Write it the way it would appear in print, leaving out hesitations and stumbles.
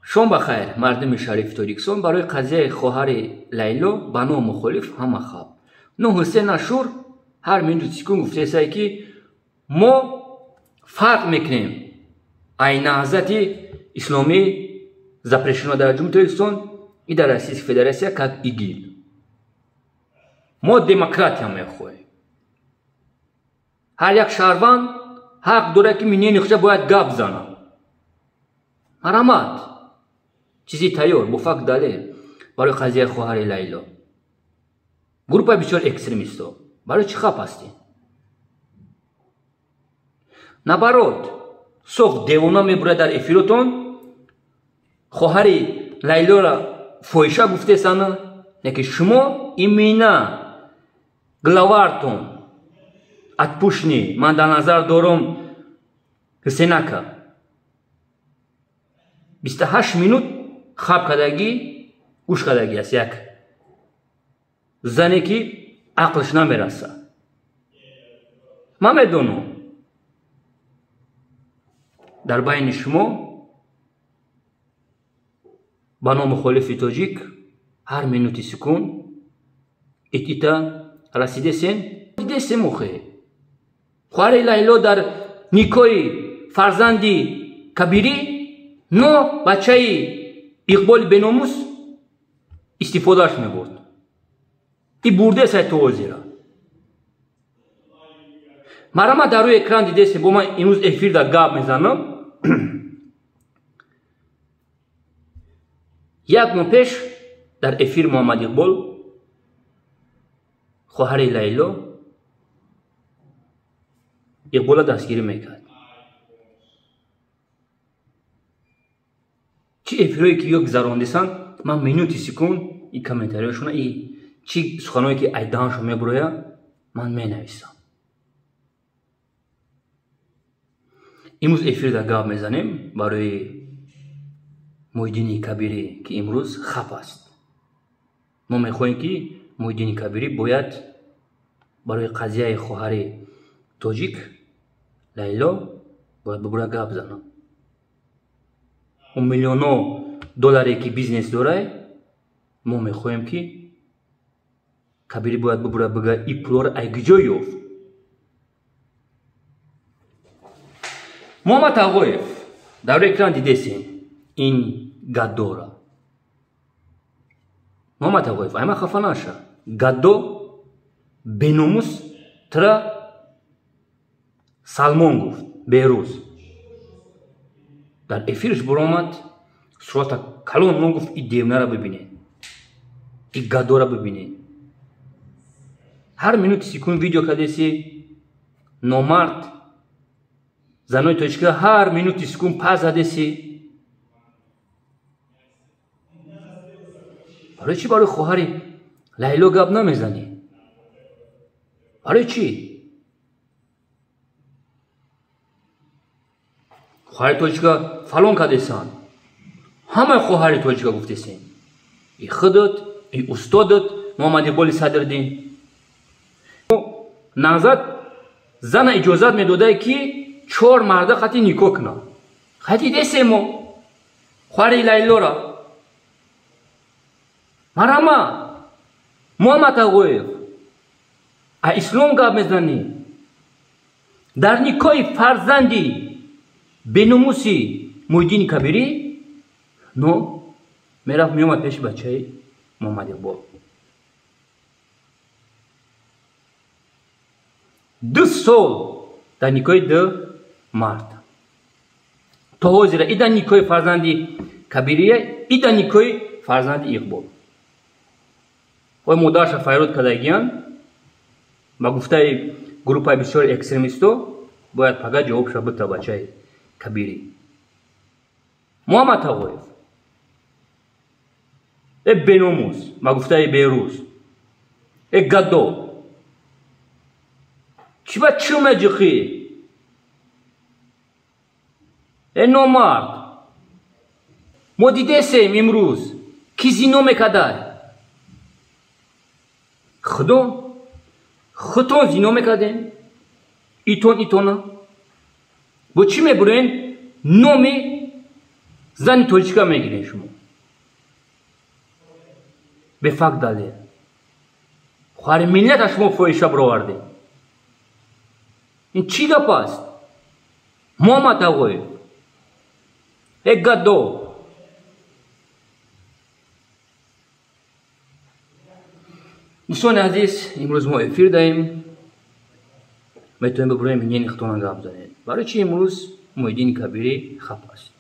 شام بخیر مردم شریف تاجیکستان. برای قضیه خواهر لیلا بنا مخالف همه خواب نو حسین اشور هر منجو سکون گفته است که ما فرق میکنیم این نهضت اسلامی запрещено در جمهوری تاجیکستان і در Российской Федерации как ИГИЛ. ما демократия میخواهیم. هر یک شهروند حق داره که منی نقشه باید گپ بزنه. مرحمت چیزی تیار با فکت دلیل برای قضیه خواهر لیلا. گروه بسیار اکستریمیستا برای چی خپ هستی؟ نبرات صبح دیوانا میبره در افیروتون خواهر لیلا را فویشه گفته سنه که شما ایمینا گلاوارتون اتپوشنی من در نظر دارم حسینکا 28 минут خواب کردگی گوش کردگی است یک زنی که عقلش نمیرسه. من میدونم در بین شما بنا مخالف تاجیک هر منوتی سکون ایتا رسیده سن دیده سه موخه خواهر لیلا در نیکای فرزندی کبیری نو بچه اقبال بناموس استفادهش میبرد. این برده سای توازی را مرا در روی اکران دیده سه با من امروز افیر در گاب میزنم. یک ماه پیش در افیر محمد اقبال خواهر لیلا اقبال دستگیری میکرد. چی افیرایی که یک گذراندیسن من منوتی سکون این کامنتاریاشون ای چی سخنایی که ایدانشو میبرویا من مینویسم. امروز افیر در گاب میزنیم برای محیدین کبیری که امروز خپ است. ما میخواهیم که محیدین کبیری باید برای قضیه خواهر تاجیک لیلا باید ببره گپ بزنه. اون میلیون دلاری که بیزنس داره ما میخواهیم که کبیری باید ببره بگه ای پولا را ایگجا یافت. محمد آقایف در اکران دیده سین این گدو را. محمد آقایف ایما خفه نشه. گدو بناموس ترا سلمان گفت بیروز در افیرش برآمد صورت کلان من گفت این دیونه را ببینه این گدو را ببینه. هر منوت سکون ویدیو کدیسی نامرد زنای تاجیک هر منوت سکون پس زدیسی. برای چی برای خواهر لیلا گپ نمیزنی؟ برای چی؟ خواهر تاجیک فلان کدیسان همه خواهر تاجیک گفتیسین ای خودت ای استادت محمد اقبال صدرالدین نهضت زن اجازت میداده که 4 مرده خطی نیکو کنه. خطی دیسه ما خواهر لیلا را مرحمت محمد آقایف اسلام گپ میزنی در نیکای فرزندی بناموسی محیدین کبیری نو میرفت میومد پیش بچه محمد اقبال 2 سال در نیکای 2 مرد تا حاضر ای در نیکای فرزندی کبیریه ای در نیکای فرزندی اقبال و مادرش فیروز کدگیان با گفته گروه بسیار اکستریمیستو باید فقط جوابش بده بچه کبیری. محمد آقایف ای بناموس ما گفته بیروز ای گدو چی با چی مجخی ای نامرد ما دیده سیم امروز کی زینو میکده خودتون زینو میکدین ایتون با چی میبرین نومی زن تو چیکار میگیرین شما؟ به فقر داده خوار ملت شما فویشا برآورده. این چی گپ است؟ محمد آقای یک گدو. دوستان عزیز، امروز ما افیر داریم. میتونیم ببریم این نختان گپ زنید. برای چی امروز محیدین کبیری خپ است؟